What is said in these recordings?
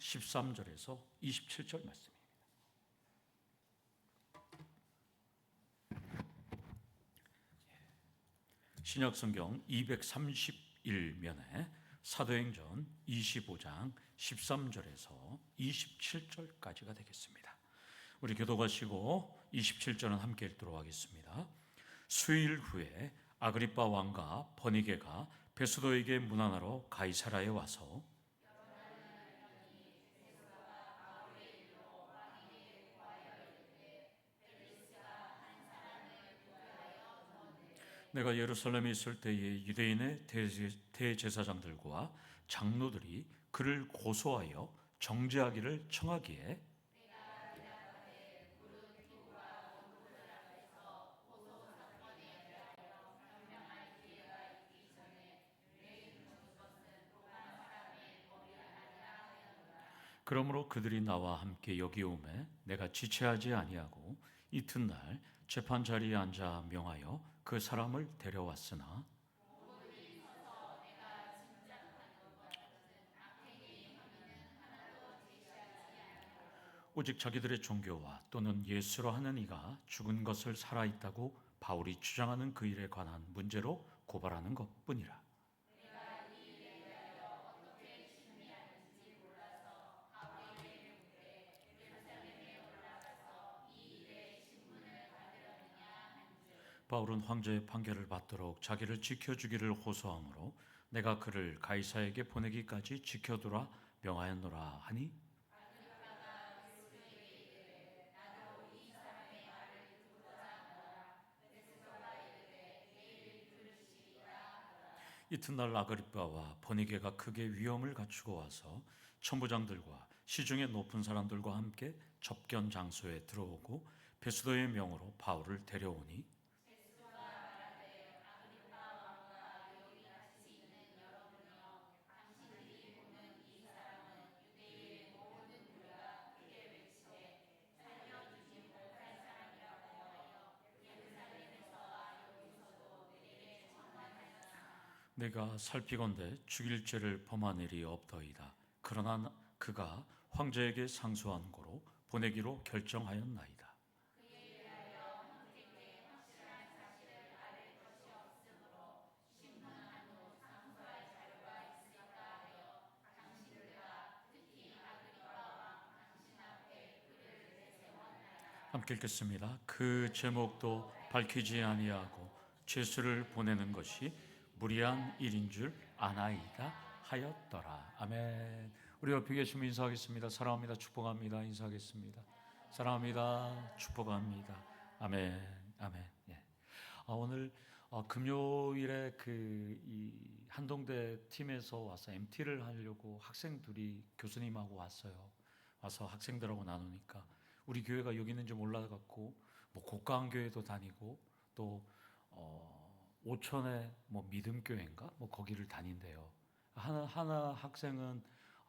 13절에서 27절 말씀입니다. 신약성경 231면에 사도행전 25장 13절에서 27절까지가 되겠습니다. 우리 교도가시고 27절은 함께 읽도록 하겠습니다. 수일 후에 아그리빠 왕과 버니게가 베수도에게 문안하러 가이사라에 와서 내가 예루살렘에 있을 때에 유대인의 대제사장들과 장로들이 그를 고소하여 정죄하기를 청하기에 그러므로 그들이 나와 함께 여기 오매 내가 지체하지 아니하고 이튿날 재판 자리에 앉아 명하여 그 사람을 데려왔으나 오직 자기들의 종교와 또는 예수로 하는 이가 죽은 것을 살아있다고 바울이 주장하는 그 일에 관한 문제로 고발하는 것뿐이라. 바울은 황제의 판결을 받도록 자기를 지켜주기를 호소하므로 내가 그를 가이사에게 보내기까지 지켜두라 명하였노라 하니 이튿날 아그리빠와 버니게가 크게 위험을 갖추고 와서 천부장들과 시중의 높은 사람들과 함께 접견 장소에 들어오고 베수도의 명으로 바울을 데려오니 내가 살피건대 죽일 죄를 범한 일이 없더이다. 그러나 그가 황제에게 상소한 고로 보내기로 결정하였나이다. 함께 읽겠습니다. 그 제목도 밝히지 아니하고 죄수를 보내는 것이 무리한 일인 줄 아나이다 하였더라. 아멘. 우리 옆에 계시면 인사하겠습니다. 사랑합니다. 축복합니다. 인사하겠습니다. 사랑합니다. 축복합니다. 아멘. 아멘. 예. 오늘 금요일에 이 한동대 팀에서 와서 MT를 하려고 학생들이 교수님하고 왔어요. 와서 학생들하고 나누니까 우리 교회가 여기 있는지 몰라갖고 뭐 곡강교회도 다니고 또 오천에 뭐 믿음교회인가 뭐 거기를 다닌대요. 하나 학생은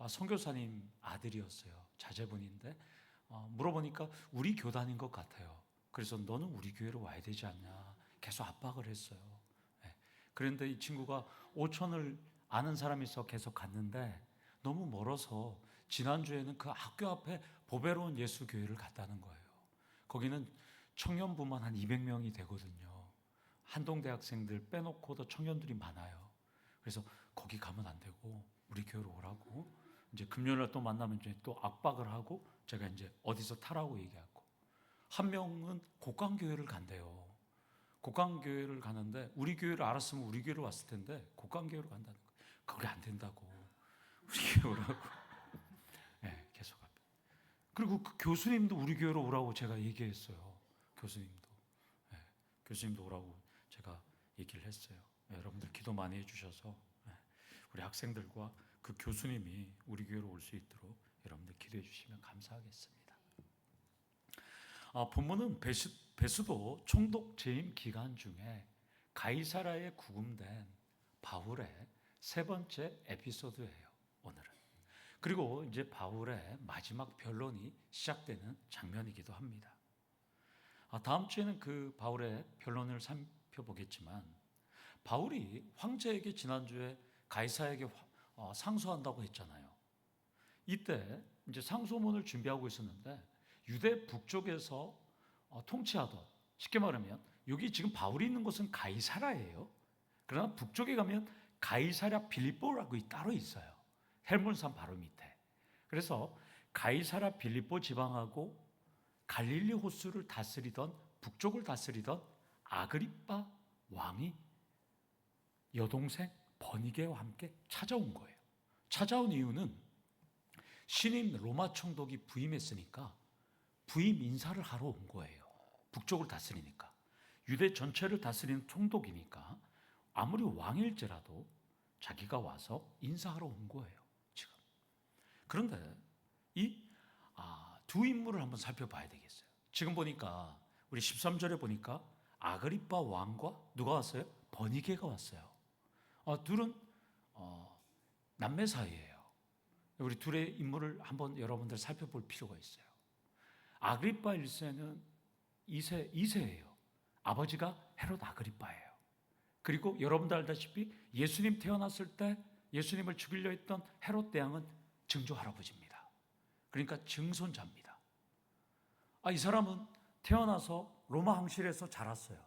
선교사님 아들이었어요. 자제분인데 물어보니까 우리 교단인 것 같아요. 그래서 너는 우리 교회로 와야 되지 않냐 계속 압박을 했어요. 네. 그런데 이 친구가 오천을 아는 사람이 있어 계속 갔는데 너무 멀어서 지난주에는 그 학교 앞에 보배로운 예수교회를 갔다는 거예요. 거기는 청년부만 한 200명이 되거든요. 한동대학생들 빼놓고도 청년들이 많아요. 그래서 거기 가면 안 되고 우리 교회로 오라고 이제 금요일날 또 만나면 이제 또 압박을 하고 제가 이제 어디서 타라고 얘기하고 한 명은 곡강교회를 간대요. 곡강교회를 가는데 우리 교회를 알았으면 우리 교회로 왔을 텐데 곡강교회로 간다는 거예요. 그게 안 된다고 우리 교회 오라고 네, 계속 합니다. 그리고 그 교수님도 우리 교회로 오라고 제가 얘기했어요. 교수님도 네, 교수님도 오라고 제가 얘기를 했어요. 네, 여러분들 기도 많이 해주셔서 네, 우리 학생들과 그 교수님이 우리 교회로 올 수 있도록 여러분들 기도해 주시면 감사하겠습니다. 본문은 베수도 총독 재임 기간 중에 가이사라에 구금된 바울의 세 번째 에피소드예요. 오늘은. 그리고 이제 바울의 마지막 변론이 시작되는 장면이기도 합니다. 다음 주에는 그 바울의 변론을 살펴보겠지만 바울이 황제에게 지난주에 가이사에게 상소한다고 했잖아요. 이때 이제 상소문을 준비하고 있었는데 유대 북쪽에서 통치하던, 쉽게 말하면 여기 지금 바울이 있는 곳은 가이사라예요. 그러나 북쪽에 가면 가이사랴 빌립보라고 따로 있어요. 헬몬산 바로 밑에. 그래서 가이사랴 빌립보 지방하고 갈릴리 호수를 다스리던, 북쪽을 다스리던 아그리빠 왕이 여동생 버니게와 함께 찾아온 거예요. 찾아온 이유는 신임 로마 총독이 부임했으니까 부임 인사를 하러 온 거예요. 북쪽을 다스리니까. 유대 전체를 다스리는 총독이니까 아무리 왕일지라도 자기가 와서 인사하러 온 거예요, 지금. 그런데 이 두 인물을 한번 살펴봐야 되겠어요. 지금 보니까 우리 13절에 보니까 아그리빠 왕과 누가 왔어요? 버니게가 왔어요. 둘은 남매 사이예요. 우리 둘의 인물을 한번 여러분들 살펴볼 필요가 있어요. 아그리빠 1세는 2세예요. 아버지가 헤롯 아그리빠예요. 그리고 여러분들 알다시피 예수님 태어났을 때 예수님을 죽이려 했던 헤롯 대왕은 증조 할아버지입니다. 그러니까 증손자입니다. 이 사람은 태어나서 로마 황실에서 자랐어요.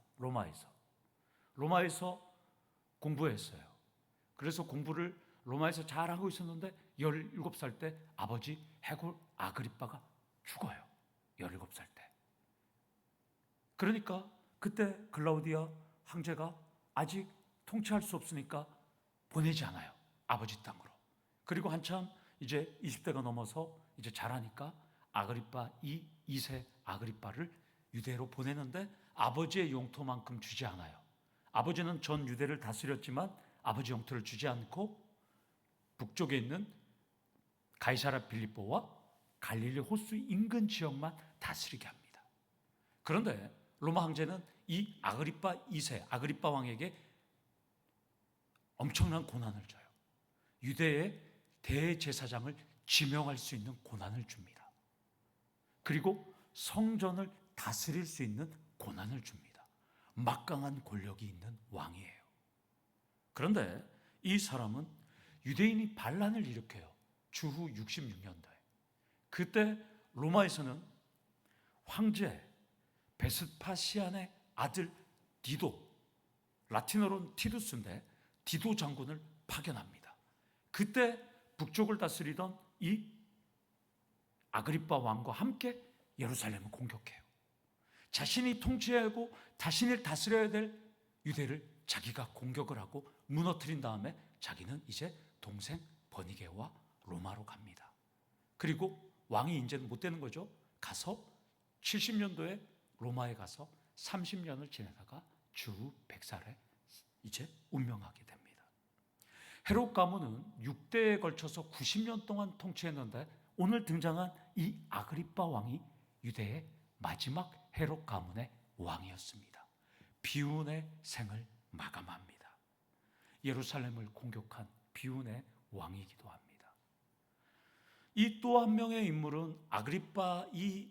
로마에서 공부했어요. 그래서 공부를 로마에서 잘하고 있었는데 17살 때 아버지 헤롯 아그리빠가 죽어요. 17살 때. 그러니까 그때 글라우디아 황제가 아직 통치할 수 없으니까 보내지 않아요. 아버지 땅으로. 그리고 한참 이제 20대가 넘어서 이제 자라니까 아그리빠 2세 아그리빠를 유대로 보내는데 아버지의 영토만큼 주지 않아요. 아버지는 전 유대를 다스렸지만 아버지 영토를 주지 않고 북쪽에 있는 가이사랴 빌립보와 갈릴리 호수 인근 지역만 다스리게 합니다. 그런데 로마 황제는 이 아그리빠 2세 아그리빠 왕에게 엄청난 고난을 줘요. 유대의 대제사장을 지명할 수 있는 고난을 줍니다. 그리고 성전을 다스릴 수 있는 고난을 줍니다. 막강한 권력이 있는 왕이에요. 그런데 이 사람은 유대인이 반란을 일으켜요. 주후 66년도에. 그때 로마에서는 황제 베스파시안의 아들 디도, 라틴어로는 티두스인데 디도 장군을 파견합니다. 그때 북쪽을 다스리던 이 아그리빠 왕과 함께 예루살렘을 공격해요. 자신이 통치하고 자신을 다스려야 될 유대를 자기가 공격을 하고 무너뜨린 다음에 자기는 이제 동생 버니게와 로마로 갑니다. 그리고 왕이 이제는 못 되는 거죠. 가서 70년도에 로마에 가서 30년을 지내다가 주 100살에 이제 운명하게 됩니다. 헤롯 가문은 6대에 걸쳐서 90년 동안 통치했는데 오늘 등장한 이 아그리빠 왕이 유대의 마지막 헤롯 가문의 왕이었습니다. 비운의 생을 마감합니다. 예루살렘을 공격한 비운의 왕이기도 합니다. 이 또 한 명의 인물은 아그리빠 이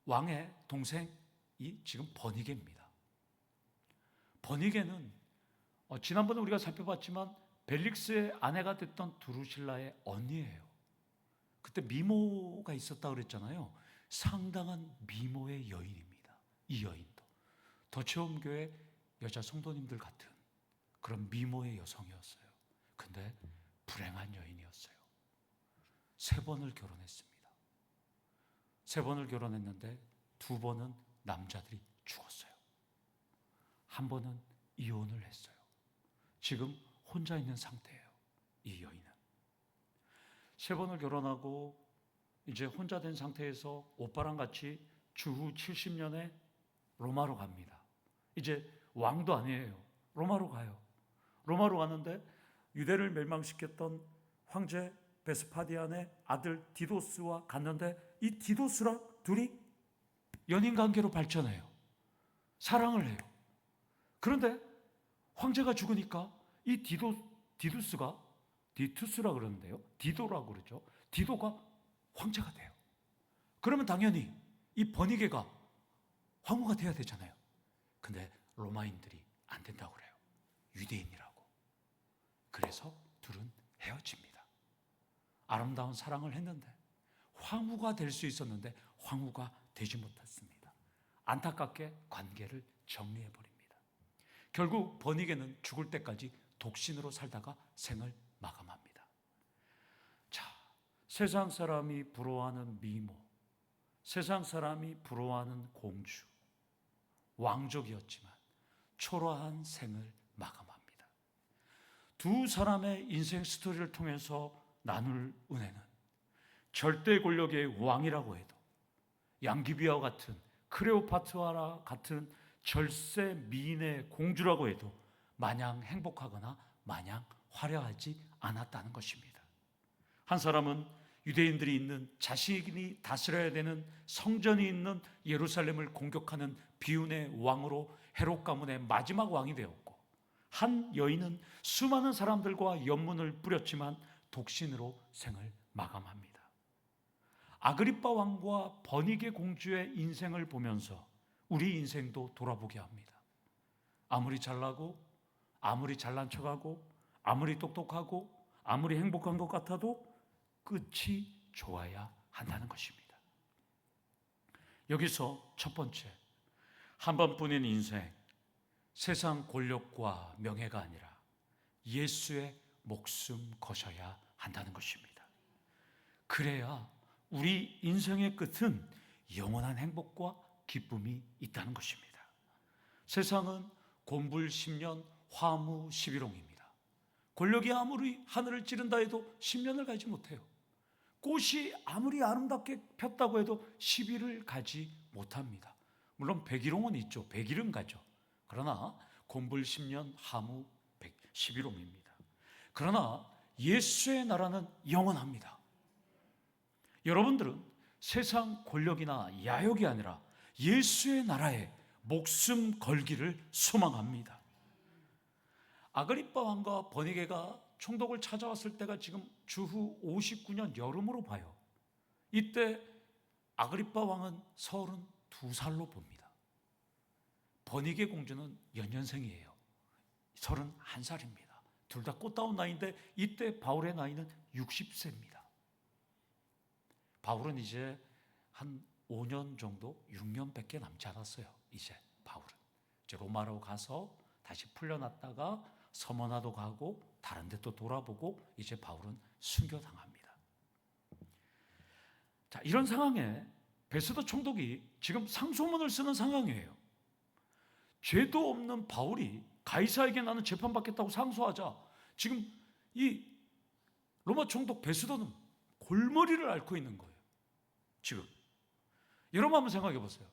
왕의 동생이 지금 버니게입니다. 버니게는 지난번에 우리가 살펴봤지만 벨릭스의 아내가 됐던 두루실라의 언니예요. 그때 미모가 있었다 그랬잖아요. 상당한 미모의 여인입니다. 이 여인도 더체험교회 여자 성도님들 같은 그런 미모의 여성이었어요. 근데 불행한 여인이었어요. 3번을 결혼했습니다. 3번을 결혼했는데 2번은 남자들이 죽었어요. 1번은 이혼을 했어요. 지금 혼자 있는 상태예요. 이 여인은 3번을 결혼하고 이제 혼자 된 상태에서 오빠랑 같이 주후 70년에 로마로 갑니다. 이제 왕도 아니에요. 로마로 가요. 로마로 가는데 유대를 멸망시켰던 황제 베스파디안의 아들 디도스와 갔는데 이 디도스랑 둘이 연인관계로 발전해요. 사랑을 해요. 그런데 황제가 죽으니까 이 디두스가 디투스라 그러는데요. 디도라고 그러죠. 디도가 황제가 돼요. 그러면 당연히 이 버니게가 황후가 돼야 되잖아요. 근데 로마인들이 안 된다고 그래요. 유대인이라고. 그래서 둘은 헤어집니다. 아름다운 사랑을 했는데 황후가 될 수 있었는데 황후가 되지 못했습니다. 안타깝게 관계를 정리해버립니다. 결국 버니게는 죽을 때까지 독신으로 살다가 생을 마감합니다. 자, 세상 사람이 부러워하는 미모, 세상 사람이 부러워하는 공주, 왕족이었지만 초라한 생을 마감합니다. 두 사람의 인생 스토리를 통해서 나눌 은혜는 절대 권력의 왕이라고 해도 양귀비와 같은 클레오파트라와 같은 절세 미인의 공주라고 해도 마냥 행복하거나 마냥 화려하지 않았다는 것입니다. 한 사람은 유대인들이 있는 자신이 다스려야 되는 성전이 있는 예루살렘을 공격하는 비운의 왕으로 헤롯 가문의 마지막 왕이 되었고, 한 여인은 수많은 사람들과 연문을 뿌렸지만 독신으로 생을 마감합니다. 아그리빠 왕과 버니게 공주의 인생을 보면서 우리 인생도 돌아보게 합니다. 아무리 잘나고 아무리 잘난 척하고 아무리 똑똑하고 아무리 행복한 것 같아도 끝이 좋아야 한다는 것입니다. 여기서 첫 번째, 한 번뿐인 인생, 세상 권력과 명예가 아니라 예수의 목숨 거셔야 한다는 것입니다. 그래야 우리 인생의 끝은 영원한 행복과 기쁨이 있다는 것입니다. 세상은 곤불 10년, 화무 11홍입니다. 권력이 아무리 하늘을 찌른다 해도 10년을 가지 못해요. 꽃이 아무리 아름답게 폈다고 해도 10일을 가지 못합니다. 물론 100일홍은 있죠. 100일은 가죠. 그러나 곤불 10년, 화무 11홍입니다. 그러나 예수의 나라는 영원합니다. 여러분들은 세상 권력이나 야욕이 아니라 예수의 나라에 목숨 걸기를 소망합니다. 아그리빠 왕과 버니게가 총독을 찾아왔을 때가 지금 주후 59년 여름으로 봐요. 이때 아그리빠 왕은 32살로 봅니다. 버니게 공주는 연년생이에요. 31살입니다. 둘 다 꽃다운 나이인데 이때 바울의 나이는 60세입니다. 바울은 이제 한 5년 정도, 6년밖에 남지 않았어요. 이제 바울은 이제 로마로 가서 다시 풀려났다가 서머나도 가고 다른 데 또 돌아보고 이제 바울은 순교당합니다. 자, 이런 상황에 베스도 총독이 지금 상소문을 쓰는 상황이에요. 죄도 없는 바울이 가이사에게 나는 재판받겠다고 상소하자 지금 이 로마 총독 베스도는 골머리를 앓고 있는 거예요. 지금 여러분 한번 생각해 보세요.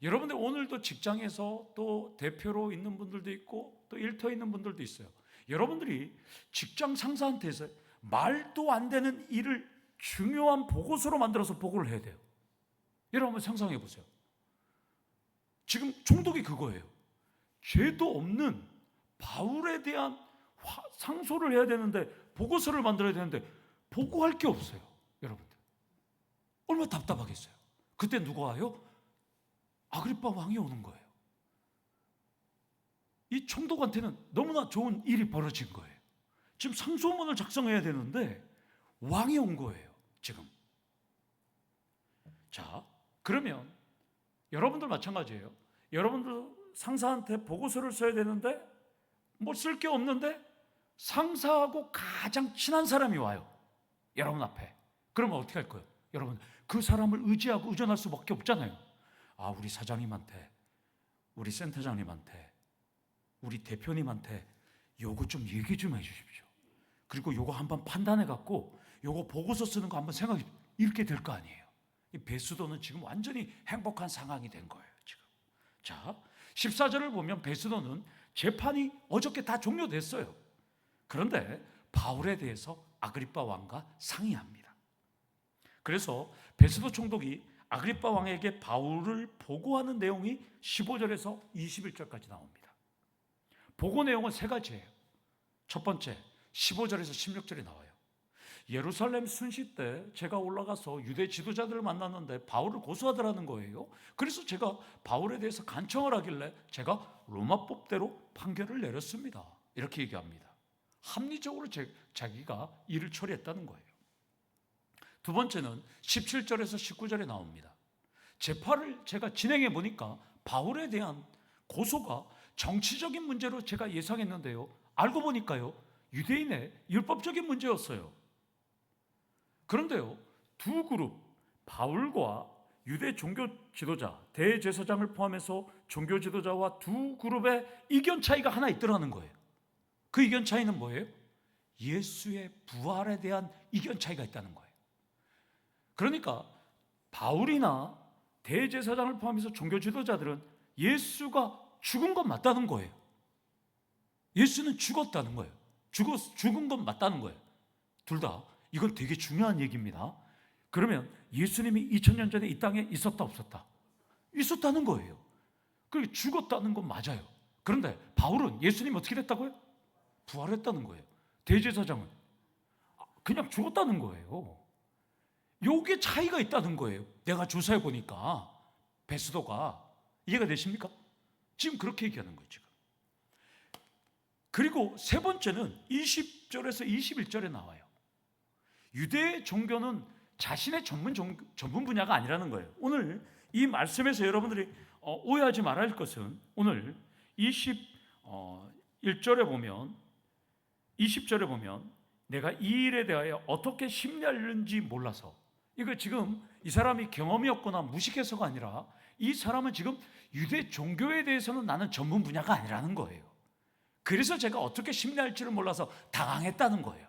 여러분들 오늘도 직장에서 또 대표로 있는 분들도 있고 또 일터에 있는 분들도 있어요. 여러분들이 직장 상사한테서 말도 안 되는 일을 중요한 보고서로 만들어서 보고를 해야 돼요. 여러분 한번 상상해 보세요. 지금 총독이 그거예요. 죄도 없는 바울에 대한 상소를 해야 되는데 보고서를 만들어야 되는데 보고할 게 없어요. 여러분들 얼마나 답답하겠어요. 그때 누가 와요? 아그리빠 왕이 오는 거예요. 이 총독한테는 너무나 좋은 일이 벌어진 거예요. 지금 상소문을 작성해야 되는데 왕이 온 거예요. 지금. 자, 그러면 여러분들 마찬가지예요. 여러분들 상사한테 보고서를 써야 되는데 뭐 쓸 게 없는데 상사하고 가장 친한 사람이 와요. 여러분 앞에. 그러면 어떻게 할 거예요? 여러분 그 사람을 의지하고 의존할 수밖에 없잖아요. 아, 우리 사장님한테, 우리 센터장님한테, 우리 대표님한테 요거 좀 얘기 좀 해주십시오. 그리고 요거 한번 판단해 갖고 요거 보고서 쓰는 거 한번 생각해. 이렇게 될 거 아니에요. 이 베스도는 지금 완전히 행복한 상황이 된 거예요. 지금. 자, 14절을 보면 베스도는 재판이 어저께 다 종료됐어요. 그런데 바울에 대해서 아그리빠 왕과 상의합니다. 그래서 베스도 총독이 아그리빠 왕에게 바울을 보고하는 내용이 15절에서 21절까지 나옵니다. 보고 내용은 세 가지예요. 첫 번째, 15절에서 16절이 나와요. 예루살렘 순시 때 제가 올라가서 유대 지도자들을 만났는데 바울을 고소하더라는 거예요. 그래서 제가 바울에 대해서 간청을 하길래 제가 로마법대로 판결을 내렸습니다. 이렇게 얘기합니다. 합리적으로 자기가 일을 처리했다는 거예요. 두 번째는 17절에서 19절에 나옵니다. 재판을 제가 진행해 보니까 바울에 대한 고소가 정치적인 문제로 제가 예상했는데요, 알고 보니까요, 유대인의 율법적인 문제였어요. 그런데요, 두 그룹, 바울과 유대 종교 지도자, 대제사장을 포함해서 종교 지도자와 두 그룹의 의견 차이가 하나 있더라는 거예요. 그 의견 차이는 뭐예요? 예수의 부활에 대한 의견 차이가 있다는 거예요. 그러니까 바울이나 대제사장을 포함해서 종교 지도자들은 예수가 죽은 건 맞다는 거예요. 예수는 죽었다는 거예요. 죽은 건 맞다는 거예요. 둘 다. 이건 되게 중요한 얘기입니다. 그러면 예수님이 2000년 전에 이 땅에 있었다 없었다? 있었다는 거예요. 그리고 죽었다는 건 맞아요. 그런데 바울은 예수님이 어떻게 됐다고요? 부활했다는 거예요. 대제사장은 그냥 죽었다는 거예요. 요게 차이가 있다는 거예요. 내가 조사해 보니까 베스도가. 이해가 되십니까? 지금 그렇게 얘기하는 거예요, 지금. 그리고 세 번째는 20절에서 21절에 나와요. 유대 종교는 자신의 전문 분야가 아니라는 거예요. 오늘 이 말씀에서 여러분들이 오해하지 말아야 할 것은, 오늘 21절에 보면, 20절에 보면 내가 이 일에 대하여 어떻게 심리하는지 몰라서, 이거 지금 이 사람이 경험이 없거나 무식해서가 아니라 이 사람은 지금 유대 종교에 대해서는 나는 전문 분야가 아니라는 거예요. 그래서 제가 어떻게 심리할지를 몰라서 당황했다는 거예요.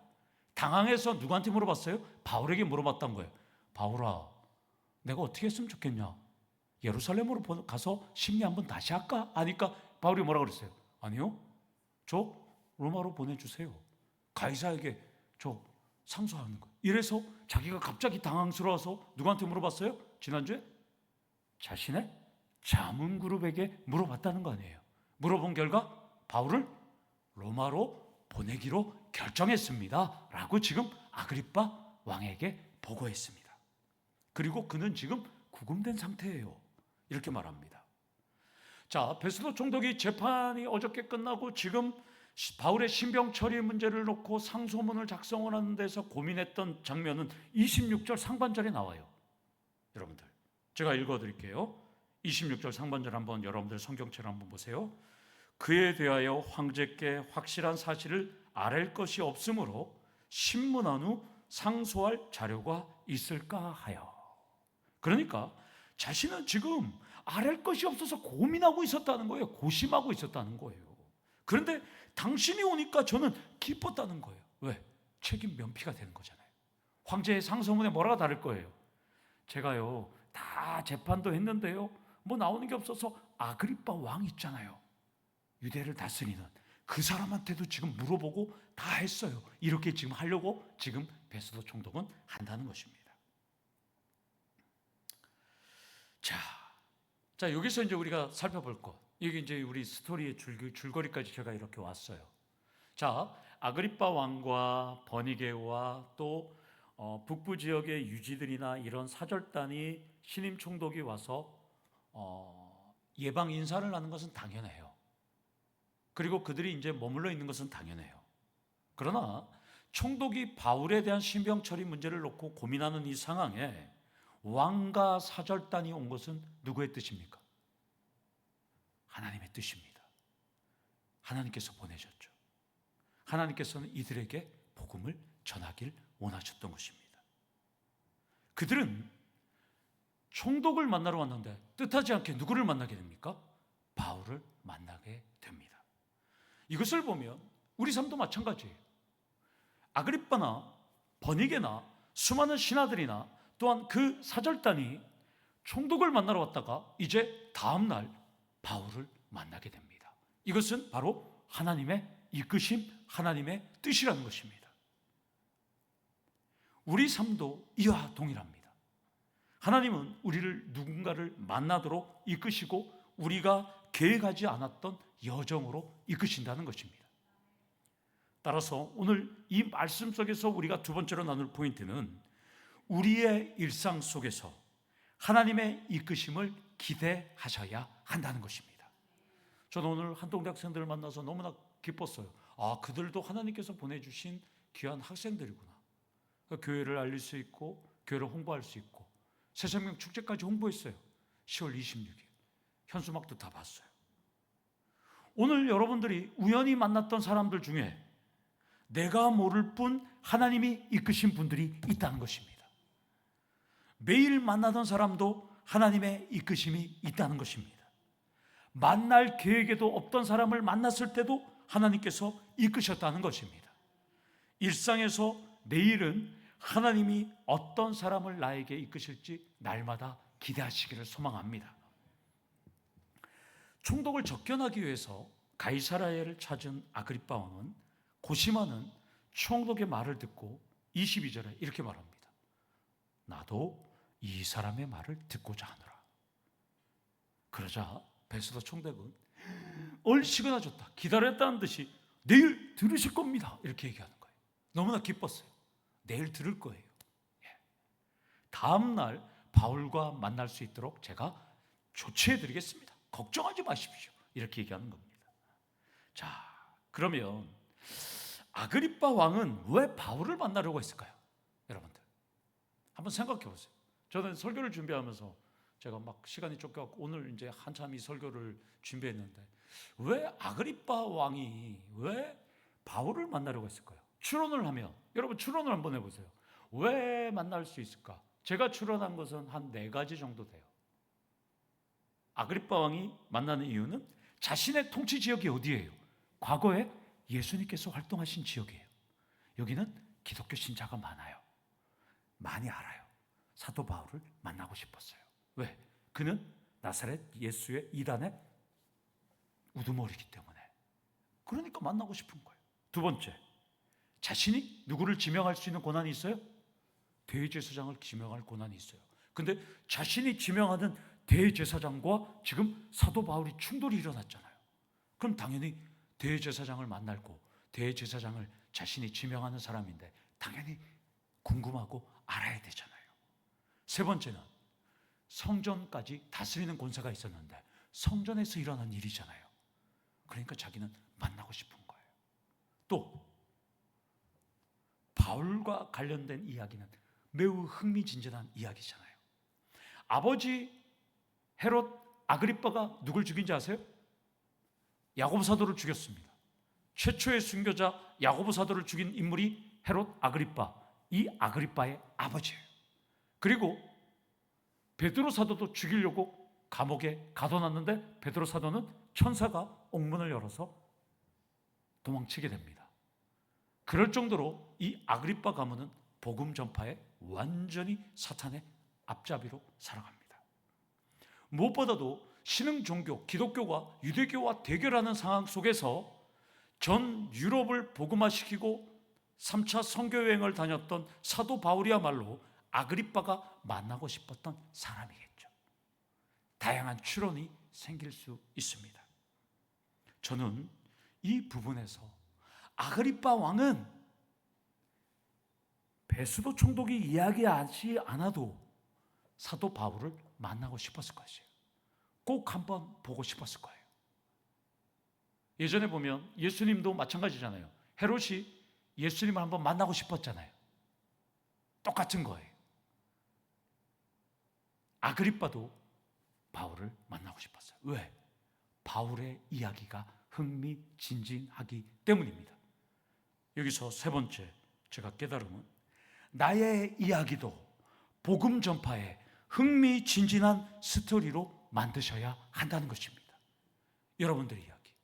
당황해서 누구한테 물어봤어요? 바울에게 물어봤던 거예요. 바울아, 내가 어떻게 했으면 좋겠냐? 예루살렘으로 가서 심리 한번 다시 할까? 하니까 바울이 뭐라고 그랬어요? 아니요, 저 로마로 보내주세요. 가이사에게 저 상소하는 거예요. 이래서 자기가 갑자기 당황스러워서 누구한테 물어봤어요? 지난주에 자신의 자문그룹에게 물어봤다는 거 아니에요. 물어본 결과 바울을 로마로 보내기로 결정했습니다 라고 지금 아그리빠 왕에게 보고했습니다. 그리고 그는 지금 구금된 상태예요. 이렇게 말합니다. 자, 베스도 총독이 재판이 어저께 끝나고 지금 바울의 신병 처리 문제를 놓고 상소문을 작성하는 데서 고민했던 장면은 26절 상반절에 나와요. 여러분들, 제가 읽어드릴게요. 26절 상반절 한번 여러분들 성경책을 한번 보세요. 그에 대하여 황제께 확실한 사실을 아랠 것이 없으므로 신문한 후 상소할 자료가 있을까 하여. 그러니까 자신은 지금 아랠 것이 없어서 고민하고 있었다는 거예요. 고심하고 있었다는 거예요. 그런데 당신이 오니까 저는 기뻤다는 거예요. 왜? 책임 면피가 되는 거잖아요. 황제의 상소문에 뭐라고 다를 거예요? 제가요, 다 재판도 했는데요, 뭐 나오는 게 없어서 아그리빠 왕 있잖아요, 유대를 다스리는 그 사람한테도 지금 물어보고 다 했어요. 이렇게 지금 하려고 지금 베스도 총독은 한다는 것입니다. 자, 여기서 이제 우리가 살펴볼 것, 이게 이제 우리 스토리의 줄거리까지 제가 이렇게 왔어요. 자, 아그리빠 왕과 버니게와 또 북부 지역의 유지들이나 이런 사절단이 신임 총독이 와서 예방 인사를 하는 것은 당연해요. 그리고 그들이 이제 머물러 있는 것은 당연해요. 그러나 총독이 바울에 대한 신병 처리 문제를 놓고 고민하는 이 상황에 왕과 사절단이 온 것은 누구의 뜻입니까? 하나님의 뜻입니다. 하나님께서 보내셨죠. 하나님께서는 이들에게 복음을 전하길 원하셨던 것입니다. 그들은 총독을 만나러 왔는데 뜻하지 않게 누구를 만나게 됩니까? 바울을 만나게 됩니다. 이것을 보면 우리 삶도 마찬가지예요. 아그리빠나 버니게나 수많은 신하들이나 또한 그 사절단이 총독을 만나러 왔다가 이제 다음 날 바울을 만나게 됩니다. 이것은 바로 하나님의 이끄심, 하나님의 뜻이라는 것입니다. 우리 삶도 이와 동일합니다. 하나님은 우리를 누군가를 만나도록 이끄시고 우리가 계획하지 않았던 여정으로 이끄신다는 것입니다. 따라서 오늘 이 말씀 속에서 우리가 두 번째로 나눌 포인트는 우리의 일상 속에서 하나님의 이끄심을 기대하셔야 한다는 것입니다. 저는 오늘 한동대 학생들을 만나서 너무나 기뻤어요. 그들도 하나님께서 보내주신 귀한 학생들이구나. 교회를 알릴 수 있고 교회를 홍보할 수 있고 새생명 축제까지 홍보했어요. 10월 26일 현수막도 다 봤어요. 오늘 여러분들이 우연히 만났던 사람들 중에 내가 모를 뿐 하나님이 이끄신 분들이 있다는 것입니다. 매일 만나던 사람도 하나님의 이끄심이 있다는 것입니다. 만날 계획에도 없던 사람을 만났을 때도 하나님께서 이끄셨다는 것입니다. 일상에서 내일은 하나님이 어떤 사람을 나에게 이끄실지 날마다 기대하시기를 소망합니다. 총독을 접견하기 위해서 가이사라야를 찾은 아그리빠 왕은 고심하는 총독의 말을 듣고 22절에 이렇게 말합니다. 나도 이 사람의 말을 듣고자 하노라. 그러자 베스도 총독은 얼씨구나졌다, 기다렸다는 듯이 내일 들으실 겁니다 이렇게 얘기하는 거예요. 너무나 기뻤어요. 내일 들을 거예요. 다음 날 바울과 만날 수 있도록 제가 조치해 드리겠습니다. 걱정하지 마십시오 이렇게 얘기하는 겁니다. 자, 그러면 아그리빠 왕은 왜 바울을 만나려고 했을까요? 여러분들 한번 생각해 보세요. 저는 설교를 준비하면서 제가 막 시간이 쫓겨갖고 오늘 이제 한참 이 설교를 준비했는데 왜 아그리빠 왕이 왜 바울을 만나려고 했을까요? 추론을 하면, 여러분 추론을 한번 해보세요. 왜 만날 수 있을까? 제가 추론한 것은 한 4가지 정도 돼요. 아그리빠 왕이 만나는 이유는 자신의 통치 지역이 어디예요? 과거에 예수님께서 활동하신 지역이에요. 여기는 기독교 신자가 많아요. 많이 알아요. 사도 바울을 만나고 싶었어요. 왜? 그는 나사렛 예수의 이단의 우두머리이기 때문에. 그러니까 만나고 싶은 거예요. 두 번째, 자신이 누구를 지명할 수 있는 권한이 있어요? 대제사장을 지명할 권한이 있어요. 근데 자신이 지명하는 대제사장과 지금 사도 바울이 충돌이 일어났잖아요. 그럼 당연히 대제사장을 만날고 대제사장을 자신이 지명하는 사람인데 당연히 궁금하고 알아야 되잖아요. 세 번째는 성전까지 다스리는 권세가 있었는데 성전에서 일어난 일이잖아요. 그러니까 자기는 만나고 싶은 거예요. 또 바울과 관련된 이야기는 매우 흥미진진한 이야기잖아요. 아버지 헤롯 아그리빠가 누굴 죽인지 아세요? 야고보 사도를 죽였습니다. 최초의 순교자 야고보 사도를 죽인 인물이 헤롯 아그리빠, 이 아그리빠의 아버지예요. 그리고 베드로 사도도 죽이려고 감옥에 가둬놨는데 베드로 사도는 천사가 옥문을 열어서 도망치게 됩니다. 그럴 정도로 이 아그리빠 가문은 복음 전파에 완전히 사탄의 앞잡이로 살아갑니다. 무엇보다도 신흥 종교 기독교가 유대교와 대결하는 상황 속에서 전 유럽을 복음화시키고 3차 선교여행을 다녔던 사도 바울이야말로 아그리빠가 만나고 싶었던 사람이겠죠. 다양한 추론이 생길 수 있습니다. 저는 이 부분에서 아그리빠 왕은 베스도 총독이 이야기하지 않아도 사도 바울을 만나고 싶었을 것이에요. 꼭 한번 보고 싶었을 거예요. 예전에 보면 예수님도 마찬가지잖아요. 헤롯이 예수님을 한번 만나고 싶었잖아요. 똑같은 거예요. 아그리빠도 바울을 만나고 싶었어요. 왜? 바울의 이야기가 흥미진진하기 때문입니다. 여기서 세 번째 제가 깨달음은 나의 이야기도 복음 전파에 흥미진진한 스토리로 만드셔야 한다는 것입니다. 여러분들의 이야기.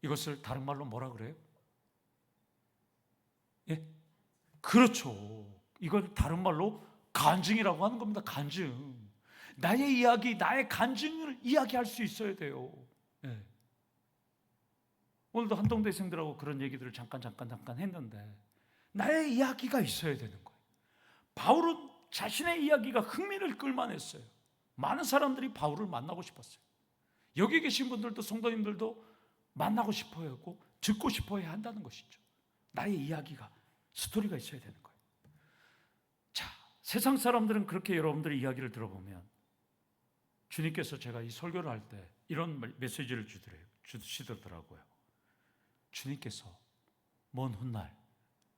이것을 다른 말로 뭐라 그래요? 예? 그렇죠. 이걸 다른 말로 간증이라고 하는 겁니다. 간증. 나의 이야기, 나의 간증을 이야기할 수 있어야 돼요. 예. 오늘도 한동대생들하고 그런 얘기들을 잠깐 했는데 나의 이야기가 있어야 되는 거예요. 바울은 자신의 이야기가 흥미를 끌만했어요. 많은 사람들이 바울을 만나고 싶었어요. 여기 계신 분들도 성도님들도 만나고 싶어야 하고 듣고 싶어야 한다는 것이죠. 나의 이야기가, 스토리가 있어야 되는 거예요. 자, 세상 사람들은 그렇게 여러분들의 이야기를 들어보면 주님께서 제가 이 설교를 할 때 이런 메시지를 주시더라고요. 주님께서 먼 훗날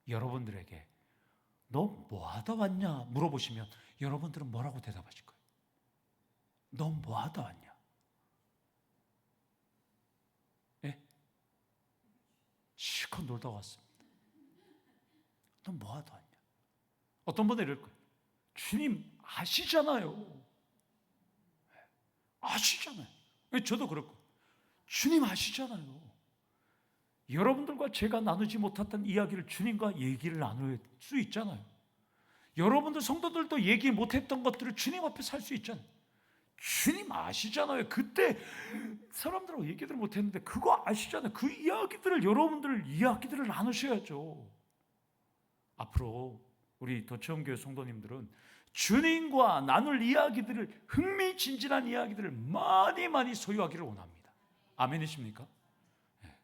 여러분들에게 너 뭐 하다 왔냐 물어보시면 여러분들은 뭐라고 대답하실 거예요? 너 뭐 하다 왔냐? 예? 실컷 놀다 왔습니다. 너 뭐 하다 왔냐? 어떤 분은 이럴 거예요. 주님 아시잖아요. 아시잖아요. 저도 그렇고 주님 아시잖아요. 여러분들과 제가 나누지 못했던 이야기를 주님과 얘기를 나눌 수 있잖아요. 여러분들 성도들도 얘기 못했던 것들을 주님 앞에서 할 수 있잖아요. 주님 아시잖아요. 그때 사람들하고 얘기를 못했는데 그거 아시잖아요. 그 이야기들을 여러분들 이야기들을 나누셔야죠. 앞으로 우리 도처음교회 성도님들은 주님과 나눌 이야기들을, 흥미진진한 이야기들을 많이 많이 소유하기를 원합니다. 아멘이십니까? 네.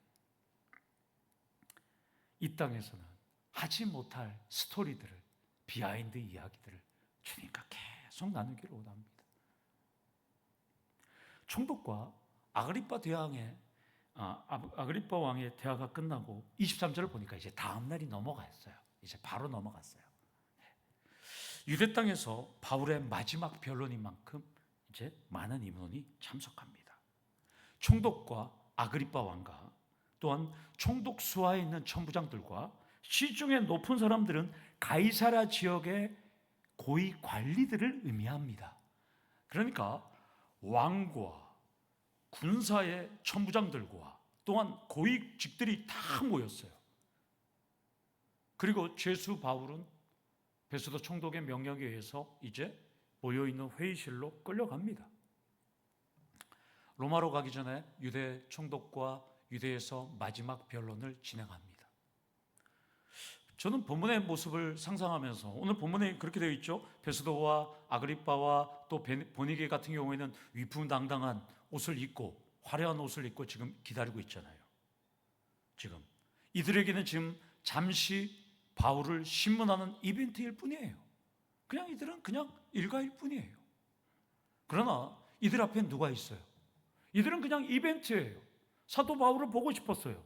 이 땅에서는 하지 못할 스토리들을, 비하인드 이야기들을 주님과 계속 나누기를 원합니다. 총독과 아그리빠 왕의 대화가 끝나고 23절을 보니까 이제 다음 날이 넘어갔어요. 이제 바로 넘어갔어요. 유대 땅에서 바울의 마지막 변론인 만큼 이제 많은 인원이 참석합니다. 총독과 아그리빠 왕과 또한 총독 수하에 있는 천부장들과 시중에 높은 사람들은 가이사랴 지역의 고위 관리들을 의미합니다. 그러니까 왕과 군사의 천부장들과 또한 고위직들이 다 모였어요. 그리고 죄수 바울은 베소도 총독의 명령에 의해서 이제 모여있는 회의실로 끌려갑니다. 로마로 가기 전에 유대 총독과 유대에서 마지막 변론을 진행합니다. 저는 본문의 모습을 상상하면서, 오늘 본문에 그렇게 되어 있죠. 베소도와 아그리빠와 또 보니게 같은 경우에는 위풍당당한 옷을 입고, 화려한 옷을 입고 지금 기다리고 있잖아요. 지금 이들에게는 지금 잠시 바울을 신문하는 이벤트일 뿐이에요. 그냥 이들은 그냥 일가일 뿐이에요. 그러나 이들 앞에 누가 있어요? 이들은 그냥 이벤트예요. 사도 바울을 보고 싶었어요.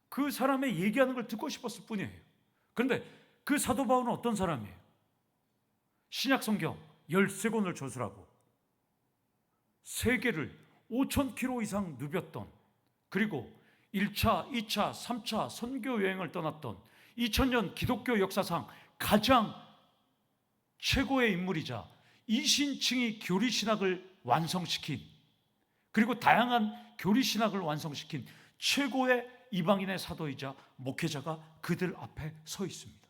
그 사람의 얘기하는 걸 듣고 싶었을 뿐이에요. 그런데 그 사도 바울은 어떤 사람이에요? 신약 성경 13권을 저술하고 세계를 5,000km 이상 누볐던, 그리고 1차, 2차, 3차 선교 여행을 떠났던 2000년 기독교 역사상 가장 최고의 인물이자 이신층이 교리신학을 완성시킨, 그리고 다양한 교리신학을 완성시킨 최고의 이방인의 사도이자 목회자가 그들 앞에 서 있습니다.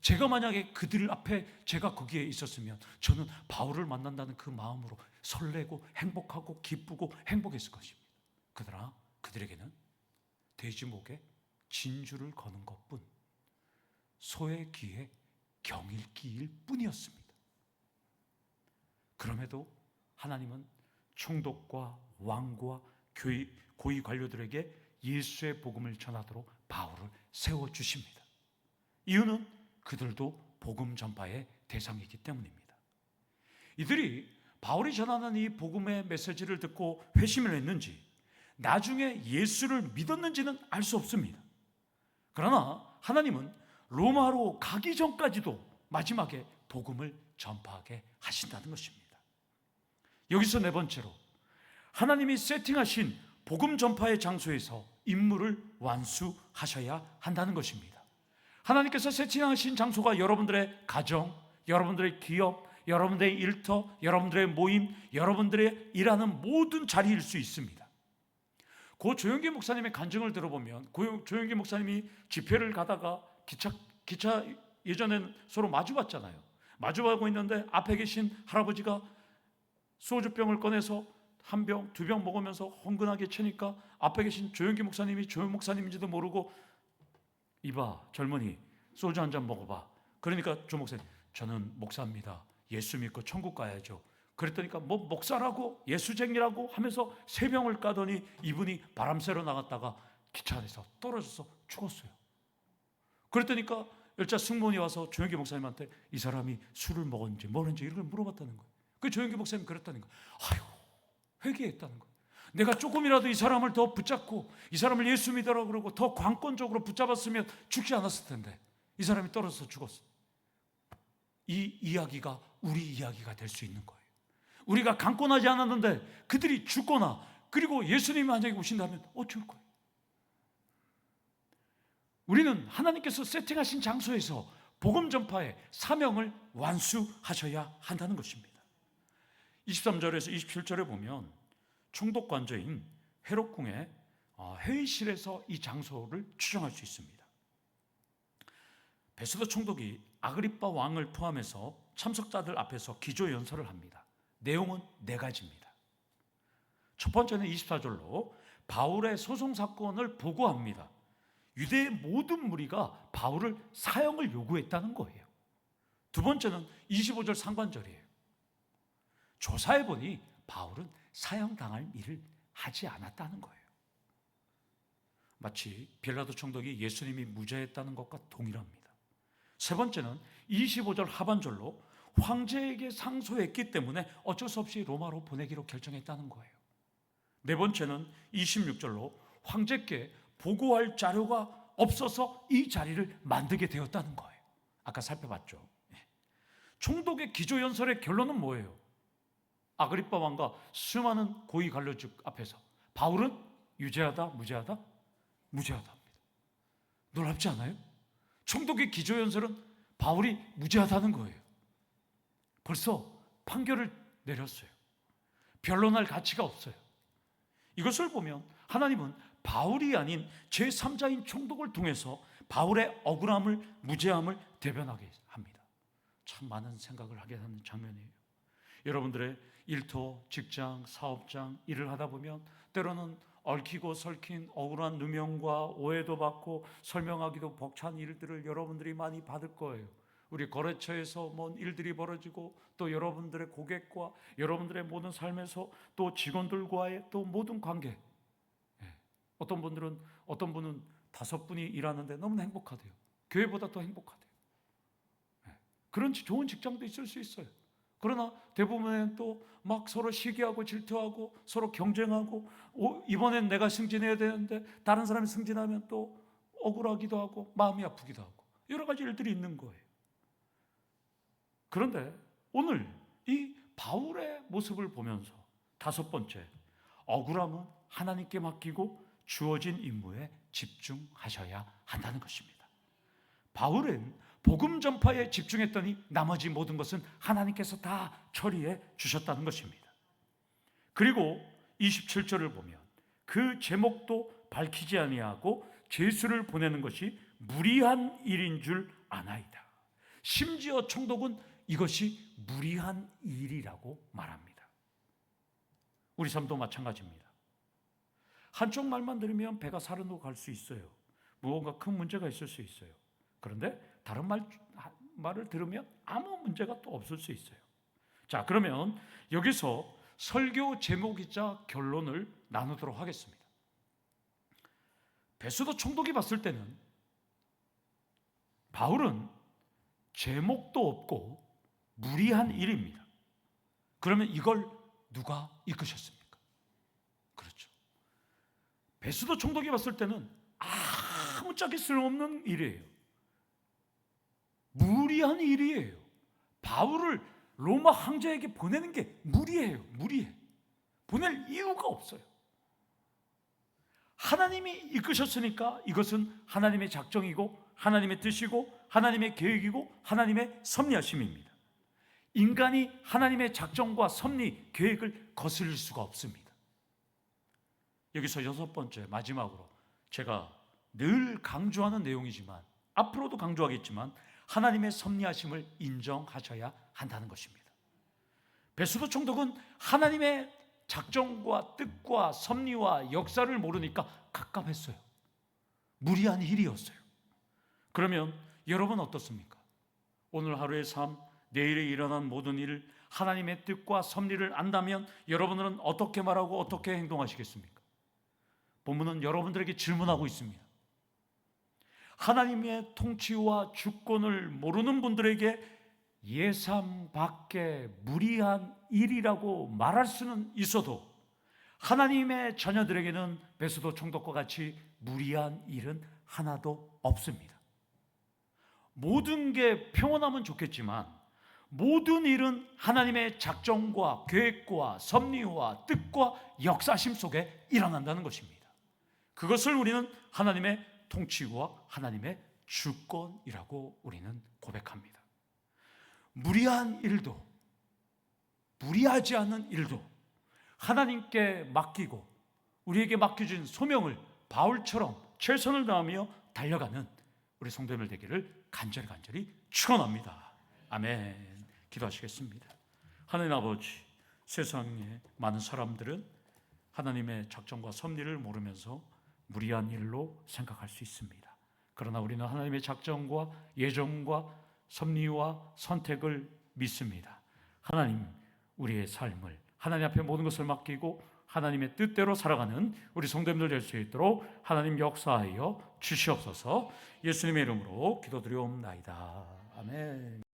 제가 만약에 그들 앞에 제가 거기에 있었으면 저는 바울을 만난다는 그 마음으로 설레고 행복하고 기쁘고 행복했을 것입니다. 그러나 그들에게는 돼지목에 진주를 거는 것뿐, 소의 귀에 경일기일 뿐이었습니다. 그럼에도 하나님은 총독과 왕과 고위 관료들에게 예수의 복음을 전하도록 바울을 세워주십니다. 이유는 그들도 복음 전파의 대상이기 때문입니다. 이들이 바울이 전하는 이 복음의 메시지를 듣고 회심을 했는지, 나중에 예수를 믿었는지는 알 수 없습니다. 그러나 하나님은 로마로 가기 전까지도 마지막에 복음을 전파하게 하신다는 것입니다. 여기서 네 번째로, 하나님이 세팅하신 복음 전파의 장소에서 임무를 완수하셔야 한다는 것입니다. 하나님께서 세팅하신 장소가 여러분들의 가정, 여러분들의 기업, 여러분들의 일터, 여러분들의 모임, 여러분들의 일하는 모든 자리일 수 있습니다. 고 조영기 목사님의 간증을 들어보면, 조영기 목사님이 집회를 가다가 기차 예전에는 서로 마주봤잖아요. 마주하고 있는데 앞에 계신 할아버지가 소주병을 꺼내서 한 병, 두 병 먹으면서 흥건하게 치니까 앞에 계신 조영기 목사님이 조영 목사님인지도 모르고, 이봐 젊은이, 소주 한 잔 먹어봐. 그러니까 조 목사님, 저는 목사입니다. 예수 믿고 천국 가야죠. 그랬더니까 뭐 목사라고 예수쟁이라고 하면서 세 병을 까더니 이분이 바람 쐬러 나갔다가 기차 안에서 떨어져서 죽었어요. 그랬더니까 열차 승무원이 와서 조영기 목사님한테 이 사람이 술을 먹었는지 뭐는지 이런 걸 물어봤다는 거예요. 그 조영기 목사님이 그랬다는 거예요. 아유, 회개했다는 거예요. 내가 조금이라도 이 사람을 더 붙잡고 이 사람을 예수 믿으라고 그러고 더 관건적으로 붙잡았으면 죽지 않았을 텐데 이 사람이 떨어져서 죽었어요. 이 이야기가 우리 이야기가 될 수 있는 거예요. 우리가 강권하지 않았는데 그들이 죽거나 그리고 예수님이 만약에 오신다면 어쩔 거예요? 우리는 하나님께서 세팅하신 장소에서 복음 전파의 사명을 완수하셔야 한다는 것입니다. 23절에서 27절에 보면 총독 관저인 헤롯궁의 회의실에서 이 장소를 추정할 수 있습니다. 베스도 총독이 아그리빠 왕을 포함해서 참석자들 앞에서 기조연설을 합니다. 내용은 4가지입니다. 첫 번째는 24절로 바울의 소송 사건을 보고합니다. 유대의 모든 무리가 바울을 사형을 요구했다는 거예요. 두 번째는 25절 상관절이에요. 조사해보니 바울은 사형당할 일을 하지 않았다는 거예요. 마치 빌라도 총독이 예수님이 무죄했다는 것과 동일합니다. 세 번째는 25절 하반절로 황제에게 상소했기 때문에 어쩔 수 없이 로마로 보내기로 결정했다는 거예요. 네 번째는 26절로 황제께 보고할 자료가 없어서 이 자리를 만들게 되었다는 거예요. 아까 살펴봤죠. 총독의 기조연설의 결론은 뭐예요? 아그리빠 왕과 수많은 고위 관료직 앞에서 바울은 유죄하다, 무죄하다? 무죄하다 합니다. 놀랍지 않아요? 총독의 기조연설은 바울이 무죄하다는 거예요. 벌써 판결을 내렸어요. 변론할 가치가 없어요. 이것을 보면 하나님은 바울이 아닌 제3자인 총독을 통해서 바울의 억울함을, 무죄함을 대변하게 합니다. 참 많은 생각을 하게 하는 장면이에요. 여러분들의 일터, 직장, 사업장 일을 하다 보면 때로는 얽히고 설킨 억울한 누명과 오해도 받고 설명하기도 벅찬 일들을 여러분들이 많이 받을 거예요. 우리 거래처에서 뭔 일들이 벌어지고 또 여러분들의 고객과 여러분들의 모든 삶에서 또 직원들과의 또 모든 관계. 어떤 분은 5분이 일하는데 너무 행복하대요. 교회보다 더 행복하대요. 그런 좋은 직장도 있을 수 있어요. 그러나 대부분은 또 막 서로 시기하고 질투하고 서로 경쟁하고 이번엔 내가 승진해야 되는데 다른 사람이 승진하면 또 억울하기도 하고 마음이 아프기도 하고 여러 가지 일들이 있는 거예요. 그런데 오늘 이 바울의 모습을 보면서 5번째, 억울함은 하나님께 맡기고 주어진 임무에 집중하셔야 한다는 것입니다. 바울은 복음 전파에 집중했더니 나머지 모든 것은 하나님께서 다 처리해 주셨다는 것입니다. 그리고 27절을 보면 그 제목도 밝히지 아니하고 제수를 보내는 것이 무리한 일인 줄 아나이다. 심지어 총독은 이것이 무리한 일이라고 말합니다. 우리 삶도 마찬가지입니다. 한쪽 말만 들으면 배가 사르르 갈 수 있어요. 무언가 큰 문제가 있을 수 있어요. 그런데 다른 말을 들으면 아무 문제가 또 없을 수 있어요. 자, 그러면 여기서 설교 제목이자 결론을 나누도록 하겠습니다. 베스도 총독이 봤을 때는 바울은 제목도 없고 무리한 일입니다. 그러면 이걸 누가 이끄셨습니까? 그렇죠. 베스도 총독이 봤을 때는 아무짝에 쓸모없는 일이에요. 무리한 일이에요. 바울을 로마 황제에게 보내는 게 무리해요. 무리해. 보낼 이유가 없어요. 하나님이 이끄셨으니까 이것은 하나님의 작정이고 하나님의 뜻이고 하나님의 계획이고 하나님의 섭리하심입니다. 인간이 하나님의 작정과 섭리, 계획을 거스릴 수가 없습니다. 여기서 6번째, 마지막으로 제가 늘 강조하는 내용이지만 앞으로도 강조하겠지만 하나님의 섭리하심을 인정하셔야 한다는 것입니다. 베스도 총독은 하나님의 작정과 뜻과 섭리와 역사를 모르니까 갑갑했어요. 무리한 일이었어요. 그러면 여러분 어떻습니까? 오늘 하루의 삶, 내일에 일어난 모든 일을 하나님의 뜻과 섭리를 안다면 여러분은 어떻게 말하고 어떻게 행동하시겠습니까? 본문은 여러분들에게 질문하고 있습니다. 하나님의 통치와 주권을 모르는 분들에게 예상 밖의 무리한 일이라고 말할 수는 있어도 하나님의 자녀들에게는 베스도 총독과 같이 무리한 일은 하나도 없습니다. 모든 게 평온하면 좋겠지만 모든 일은 하나님의 작정과 계획과 섭리와 뜻과 역사심 속에 일어난다는 것입니다. 그것을 우리는 하나님의 통치와 하나님의 주권이라고 우리는 고백합니다. 무리한 일도, 무리하지 않은 일도 하나님께 맡기고 우리에게 맡겨진 소명을 바울처럼 최선을 다하며 달려가는 우리 성도님들 되기를 간절히 축원합니다. 아멘. 기도하시겠습니다. 하나님 아버지, 세상에 많은 사람들은 하나님의 작정과 섭리를 모르면서 무리한 일로 생각할 수 있습니다. 그러나 우리는 하나님의 작정과 예정과 섭리와 선택을 믿습니다. 하나님, 우리의 삶을 하나님 앞에 모든 것을 맡기고 하나님의 뜻대로 살아가는 우리 성도님들 될 수 있도록 하나님 역사하여 주시옵소서. 예수님의 이름으로 기도드리옵나이다. 아멘.